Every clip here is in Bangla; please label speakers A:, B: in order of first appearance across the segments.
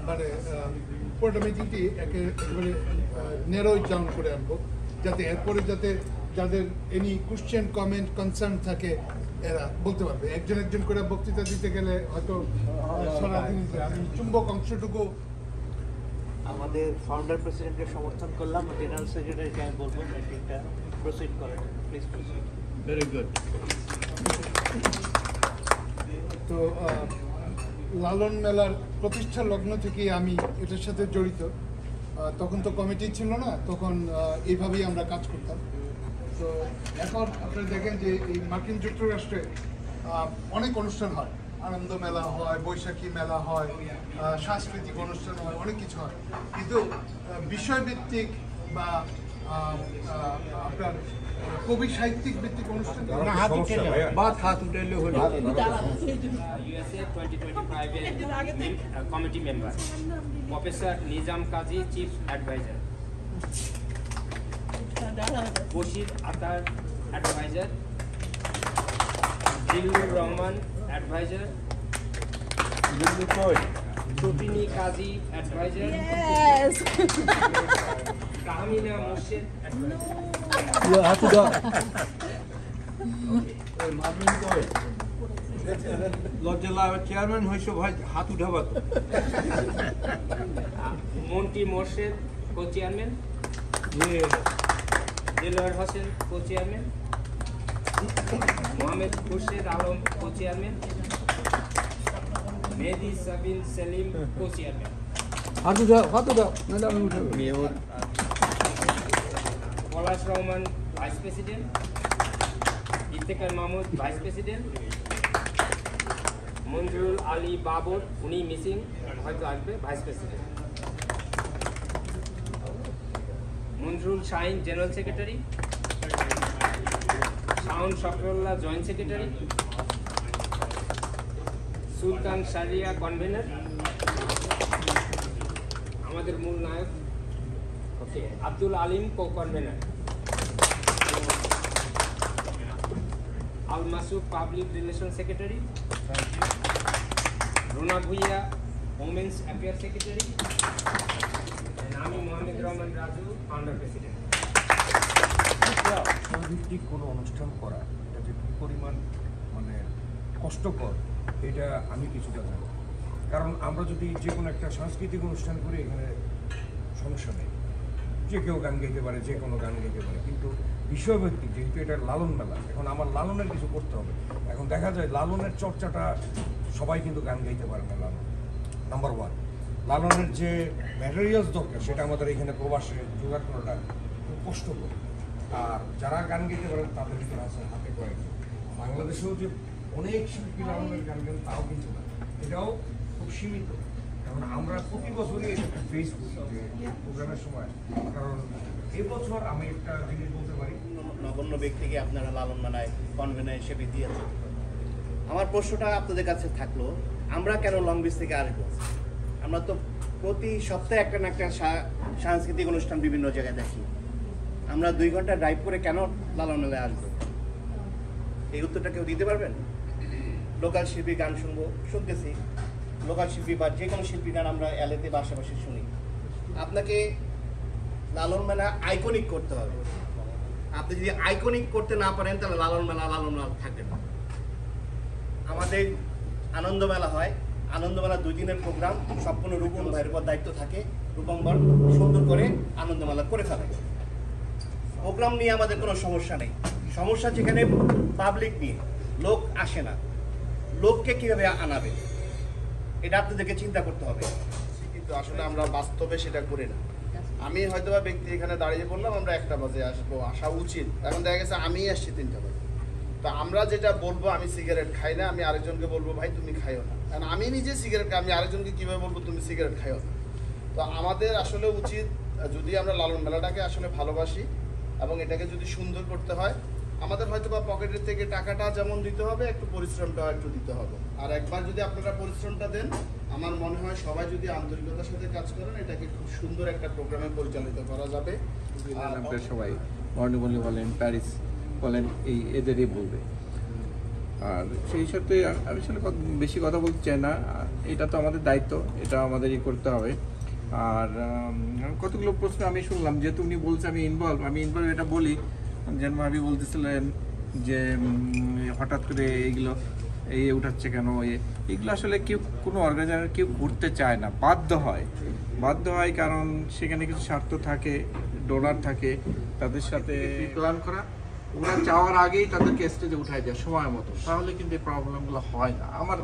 A: মানে পুরোটা মিটিংটি একেবারে নেরোই ডাউন করে আনবো, যাতে এরপরে যাতে যাদের এনি কোশ্চেন কমেন্ট কনসার্ন থাকে এরা বলতে পারবে। একজন একজন করে বক্তৃতা দিতে গেলে হয়তো সারাদিন আমি চুম্বক অংশটুকু
B: আমাদের ফাউন্ডার প্রেসিডেন্টের সমর্থন করলাম। জেনারেল সেক্রেটারিকে আমি বলবো মিটিংটা প্রসিড করেন, প্লিজ প্রসিড।
A: Very good. তো লালন মেলার প্রতিষ্ঠা লগ্ন থেকেই আমি এটার সাথে জড়িত। তখন তো কমিটি ছিল না, তখন এইভাবেই আমরা কাজ করতাম। তো এখন আপনারা দেখেন যে এই মার্কিন যুক্তরাষ্ট্রে অনেক অনুষ্ঠান হয়, আনন্দ মেলা হয়, বৈশাখী মেলা হয়, সাংস্কৃতিক অনুষ্ঠান হয়, অনেক কিছু হয়, কিন্তু বিষয়ভিত্তিক বা আপনার কবি সাহিত্যিক ভিত্তিক অনুষ্ঠান
C: USA 2025 committee member professor Nizam Kazi chief adviser, Bashir Atar adviser, Zillur Rahman adviser, Totini Kazi adviser, Tahmina Morshed
D: chairman হয়েছে ভাই, হাত উঠাবা।
C: Monty Morshed co chairman, Delwar Hossain co chairman, Mohammad Khurshed Alam co chairman, Mehedi Sabin Selim co chairman, Palash Rahman vice president, Iftekhar Mahmud vice president, Manjurul Ali Babar উনি মিসিং, হয়তো আসবে, vice president, Manjurul Shahin general secretary, Shaon Shafrullah joint secretary, সুলতান শারিয়া কনভেনর, আমাদের মূল নায়ক Abdul Alim co convener, Al Masud public relation secretary, Runa Bhuiyan women's affair secretary, আমি মোহাম্মদ রহমান রাজু ফাউন্ডার প্রেসিডেন্ট।
D: ভিত্তিক কোনো অনুষ্ঠান করা এটা যে কী পরিমাণ মানে কষ্টকর, এটা আমি কিছুটা জানি। কারণ আমরা যদি যে কোনো একটা সাংস্কৃতিক অনুষ্ঠান করি, এখানে সমস্যা নেই, যে কেউ গান গাইতে পারে, যে কোনো গান গাইতে পারে, কিন্তু বিষয়ভিত্তিক যেহেতু এটা লালন মেলা, এখন আমার লালনের কিছু করতে হবে। এখন দেখা যায় লালনের চর্চাটা সবাই কিন্তু গান গাইতে পারে না। লালন নাম্বার ওয়ান, লালনের যে ম্যাটেরিয়ালস দরকার সেটা আমাদের এখানে প্রবাসে জোগাড় করাটা খুব কষ্টকর। আর যারা গান গাইতে পারেন তাদের ভিতরে আছে হাতে কয়েকজন। বাংলাদেশেও যে অনেক শিল্পী লালনের গান গান তাও কিন্তু না, এটাও খুব সীমিত। কারণ আমরা প্রতি বছরই ফেস করি যে প্রোগ্রামের সময়। কারণ এবছর আমি একটা জিনিস বলতে পারি,
B: নগণ্য ব্যক্তিকে আপনারা লালন মেলায় কনভেনার হিসেবে দিয়েছেন। আমার প্রশ্নটা আপনাদের কাছে থাকলো, আমরা কেন লং বিচ থেকে আসবো? আমরা তো প্রতি সপ্তাহে একটা না একটা সাংস্কৃতিক অনুষ্ঠান বিভিন্ন জায়গায় দেখি। আমরা 2 ঘন্টা ড্রাইভ করে কেন লালন মেলায় আসবো? এই উত্তরটা কেউ দিতে পারবেন? লোকাল শিল্পী গান শুনতেছি, লোকাল শিল্পী বা যে কোনো শিল্পী গান আমরা এলাতে বা আশেপাশে শুনি। আপনাকে লালন মেলা আইকনিক করতে হবে। আপনি যদি আইকনিক করতে না পারেন তাহলে লালন মেলা থাকবে না। আমাদের আনন্দ মেলা হয়, আনন্দ মেলা 2 দিনের প্রোগ্রাম, সম্পূর্ণ রূপম ভাইয়ের উপর দায়িত্ব থাকে। রূপম ভাই সুন্দর করে আনন্দ মেলা করে ফেলে। প্রোগ্রাম নিয়ে আমাদের কোনো সমস্যা নেই, সমস্যা যেখানে পাবলিক নিয়ে, লোক আসে না, লোককে কিভাবে আনাবে এটা আপনাদেরকে চিন্তা করতে হবে।
E: কিন্তু আসলে আমরা বাস্তবে সেটা করি না। আমি হয়তোবা ব্যক্তি এখানে দাঁড়িয়ে বললাম আমরা 1টা বাজে আসবো, আসা উচিত, এখন দেখা গেছে আমি আসছি 3টা বাজে। তো আমরা যেটা বলবো, আমি সিগারেট খাই না, আমি আরেকজনকে বলবো ভাই তুমি খাইও না, কারণ আমি নিজে সিগারেট খাই, আমি আরেকজনকে কীভাবে বলবো তুমি সিগারেট খাইও না। তো আমাদের আসলে উচিত, যদি আমরা লালন মেলাটাকে আসলে ভালোবাসি এবং এটাকে যদি সুন্দর করতে হয়, আমাদের হয়তো বা পকেটের থেকে টাকাটা যেমন দিতে হবে, একটু পরিশ্রমটাও একটু দিতে হবে। আর একবার যদি আপনারা পরিশ্রমটা দেন, আমার মনে হয় সবাই যদি আন্তরিকতার সাথে কাজ করেন, এটাকে খুব সুন্দর একটা প্রোগ্রামে পরিচালিত করা যাবে।
F: সবাই বর্ণবলী বলেন, প্যারিস বলেন এই এদেরই বলবে। আর সেই সাথে আমি আসলে বেশি কথা বলতে চাই না, এটা তো আমাদের দায়িত্ব, এটা আমাদেরই করতে হবে। আর কতগুলো প্রশ্ন আমি শুনলাম, যেহেতু উনি বলছে আমি ইনভলভ এটা বলি। যেন ভাবি বলতেছিলেন যে হঠাৎ করে এইগুলো উঠাচ্ছে কেন, এগুলো আসলে কেউ কোনো অর্গানাইজার কেউ করতে চায় না, বাধ্য হয় কারণ সেখানে কিছু স্বার্থ থাকে, ডোনার থাকে, তাদের সাথে প্ল্যান করা, ওরা যাওয়ার আগেই তাদেরকে স্টেজে উঠাই দেয় সময় মতো, তাহলে কিন্তু এই প্রবলেমগুলো হয় না। আমার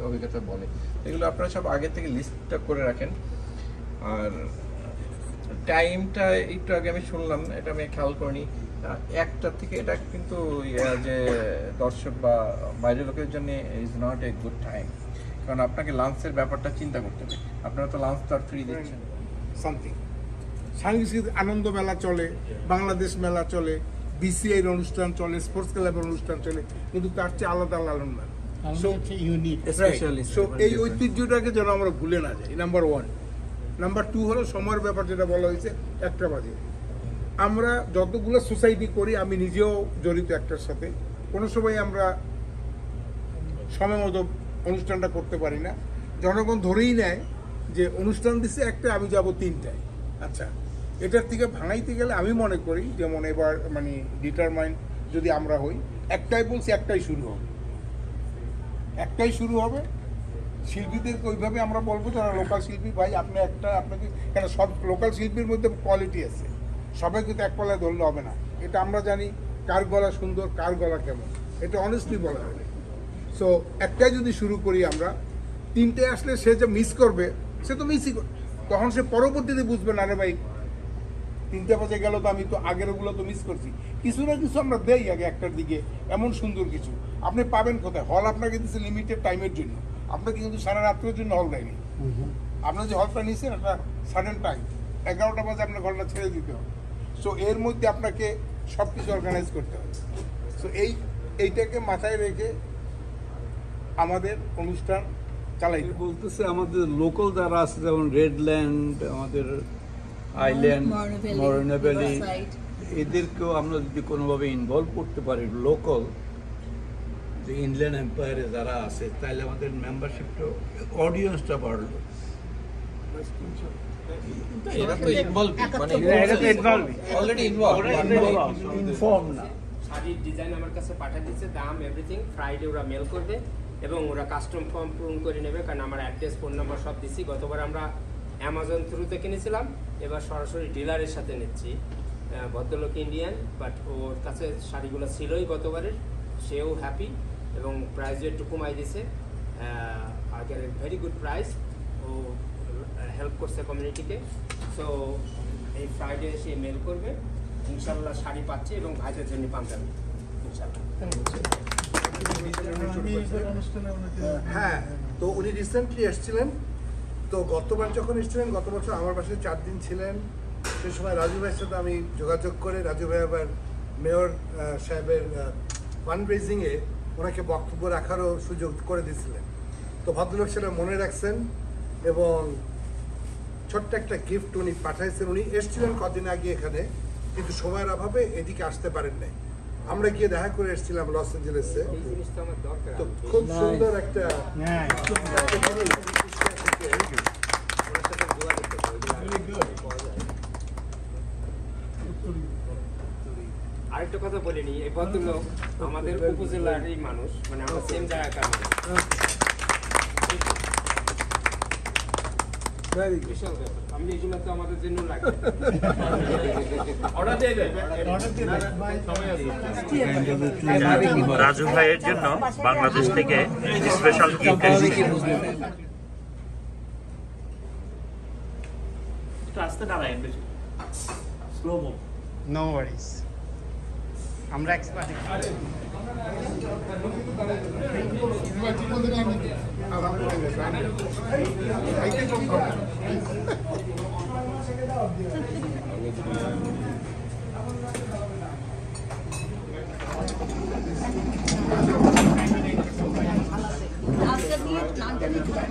F: অভিজ্ঞতা বলে এগুলো আপনারা সব আগে থেকে লিস্টটা করে রাখেন। আর টাইমটা একটু আগে আমি শুনলাম, এটা আমি খেয়াল করিনি, 1টা থেকে, এটা কিন্তু যে দর্শক বা বাইরের লোকের জন্য is not a good time, কারণ আপনাকে লাঞ্চের ব্যাপারটা চিন্তা করতে হবে। আপনারা তো লাঞ্চ তো আর ফ্রি দিচ্ছেন।
G: সামথিং সাংস্কৃতিক আনন্দ মেলা চলে, বাংলাদেশ মেলা চলে, বিসিআইয়ের অনুষ্ঠান চলে, স্পোর্টস ক্লাবের অনুষ্ঠান চলে, কিন্তু তার চেয়ে আলাদা লালন মেলা। সো এই ঐতিহ্যটাকে যেন আমরা ভুলে না যাই, নাম্বার 1। নাম্বার 2 হলো সময়ের ব্যাপার, যেটা বলা হয়েছে 1টা বাজে। আমরা যতগুলো সোসাইটি করি, আমি নিজেও জড়িত একটার সাথে, কোনো সময় আমরা সময় মতো অনুষ্ঠানটা করতে পারি না। জনগণ ধরেই নেয় যে অনুষ্ঠান দিচ্ছে 1টা, আমি যাব 3টায়। আচ্ছা, এটার থেকে ভাঙাইতে গেলে আমি মনে করি, যেমন এবার মানে ডিটারমাইন যদি আমরা হই, 1টায় বলছি, 1টায় শুরু হবে। শিল্পীদেরকে ওইভাবে আমরা বলবো, যারা লোকাল শিল্পী, ভাই আপনি আপনাকে, কেন সব লোকাল শিল্পীর মধ্যে কোয়ালিটি আছে, সবাইকে তো এক পাল্লায় ধরলে হবে না। এটা আমরা জানি কার গলা সুন্দর, কার গলা কেমন, এটা অনেস্টলি বলা হবে। সো 1টায় যদি শুরু করি আমরা, 3টায় আসলে সে যে মিস করবে, সে তো মিসই করবে, তখন সে পরবর্তীতে বুঝবে না, রে ভাই 3টা বাজে গেল, তো আমি তো আগের ওগুলো তো মিস করছি। কিছু না কিছু আমরা দেই আগে 1টার দিকে, এমন সুন্দর কিছু আপনি পাবেন কোথায়? হল আপনাকে দিচ্ছে লিমিটেড টাইমের জন্য, আপনাকে কিন্তু সারা রাত্রের জন্য হল দেয়নি। আপনার যে হলটা নিচ্ছেন একটা সাডেন টাইম, 11টা বাজে আপনার ঘরটা ছেড়ে দিতে হবে। সো এর মধ্যে আপনাকে সব কিছু অর্গানাইজ করতে হবে। সো এইটাকে মাথায় রেখে আমাদের অনুষ্ঠান চালাই
H: বলতেছে। আমাদের লোকাল যারা আছে, যেমন রেডল্যান্ড, আমাদের আইল্যান্ড, মরনা ভ্যালি, এদেরকেও আমরা যদি কোনোভাবে ইনভলভ করতে পারি, লোকাল যে ইনল্যান্ড এম্পায়ারে যারা আছে, তাহলে আমাদের মেম্বারশিপটা, অডিয়েন্সটা বাড়লো। ইনফর্ম না,
C: শাড়ির ডিজাইন আমার কাছে পাঠিয়ে দিচ্ছে, দাম এভরিথিং ফ্রাইডে ওরা মেল করবে এবং ওরা কাস্টম ফর্ম পূরণ করে নেবে, কারণ আমার অ্যাড্রেস, ফোন নাম্বার সব দিচ্ছি। গতবার আমরা অ্যামাজন থ্রুতে কিনেছিলাম, এবার সরাসরি ডিলারের সাথে নিচ্ছি। ভদ্রলোক ইন্ডিয়ান, বাট ওর কাছে শাড়িগুলো ছিলই গতবারের, সেও হ্যাপি এবং প্রাইসও একটু কমাই দিছে, আগের ভেরি গুড প্রাইস। ও হেল্প করছে কমিউনিটিকে। সো এই ফ্রাইডে এসে মেল করবে, ইনশাল্লাহ শাড়ি পাচ্ছে এবং ভাইদের জন্য পাঞ্জাবি ইনশাল্লাহ।
I: হ্যাঁ, তো উনি রিসেন্টলি এসেছিলেন। তো গতবার যখন এসেছিলেন, গত বছর আমার বাসায় 4 দিন ছিলেন। সে সময় রাজু ভাইয়ের সাথে আমি যোগাযোগ করে, রাজু ভাই আবার মেয়র সাহেবের ফান্ড রেজিংয়ে ওনাকে বক্তব্য রাখারও সুযোগ করে দিয়েছিলেন। তো ভদ্রলোক সেটা মনে রাখছেন এবং ছোট্ট একটা গিফট উনি পাঠাইছেন। উনি এসেছিলেন কদিন আগে এখানে, কিন্তু সময়ের অভাবে এদিকে আসতে পারেন নাই। আমরা গিয়ে দেখা করে এসেছিলাম লস অ্যাঞ্জেলেসে। তো খুব সুন্দর একটা
C: আরেকটা কথা বলিনি, এই ভদ্রলোক আমাদের উপজেলারই মানুষ, মানে আমরা সেম জায়গাকার বিশাল ব্যাপার। আমি এগুলো তো আমাদের জন্য লাগবে।
J: রাজু ভাইয়ের জন্য বাংলাদেশ থেকে স্পেশাল গিফট এসেছে।
B: নো ওয়ারিস, আমরা এক্সপার্ট।
K: আজকে দিয়ে নামটা দিতে হয়।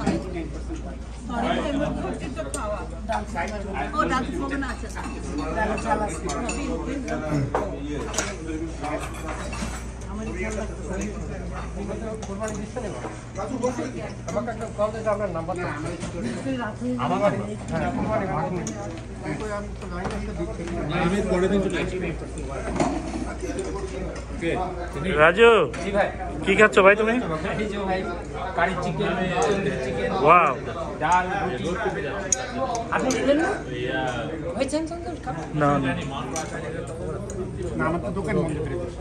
J: রাজু কি খাচ্ছ ভাই তুমি?
C: কারি চিকেন,
J: ওয়াও,
C: ডাল, রুটি। আপনি খেলেন না? ভাই চান
J: না না
A: না, আমার তো দোকান বন্ধ করে দিয়েছে।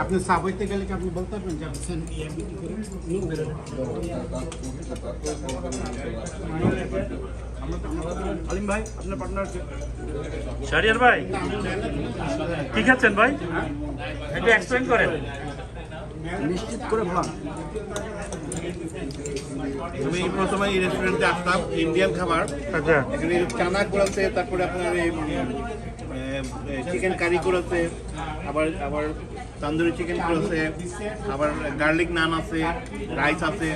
A: আপনি সাবওয়েতে গেলে কি আপনি বলতে পারবেন যে আপনি
B: আলিম ভাই আপনার পার্টনার
J: শাহরিয়ার ভাই কি খাচ্ছেন ভাই? একটু এক্সপ্লেইন করেন।
E: নিশ্চিত করে বলা আমি প্রথমে এই রেস্টুরেন্টে আসলাম, ইন্ডিয়ান খাবার।
J: আচ্ছা,
E: এখানে চানা করেছে, তারপরে আপনার এই চিকেন কারি করেছে, আবার আবার তন্দুরি চিকেন করেছে, আবার গার্লিক নান আছে, রাইস আছে,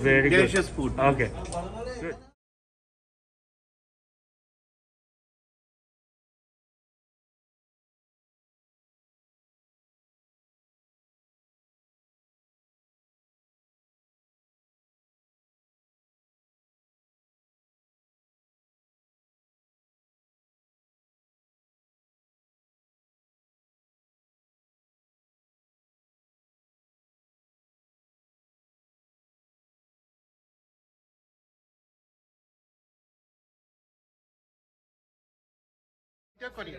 J: ভেরি গুড,
E: ডেলিশিয়াস ফুড।
J: ওকে।
A: করি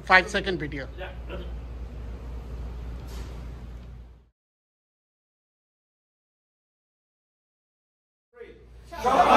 A: 5 সেকেন্ড ভিডিও।
G: সবাই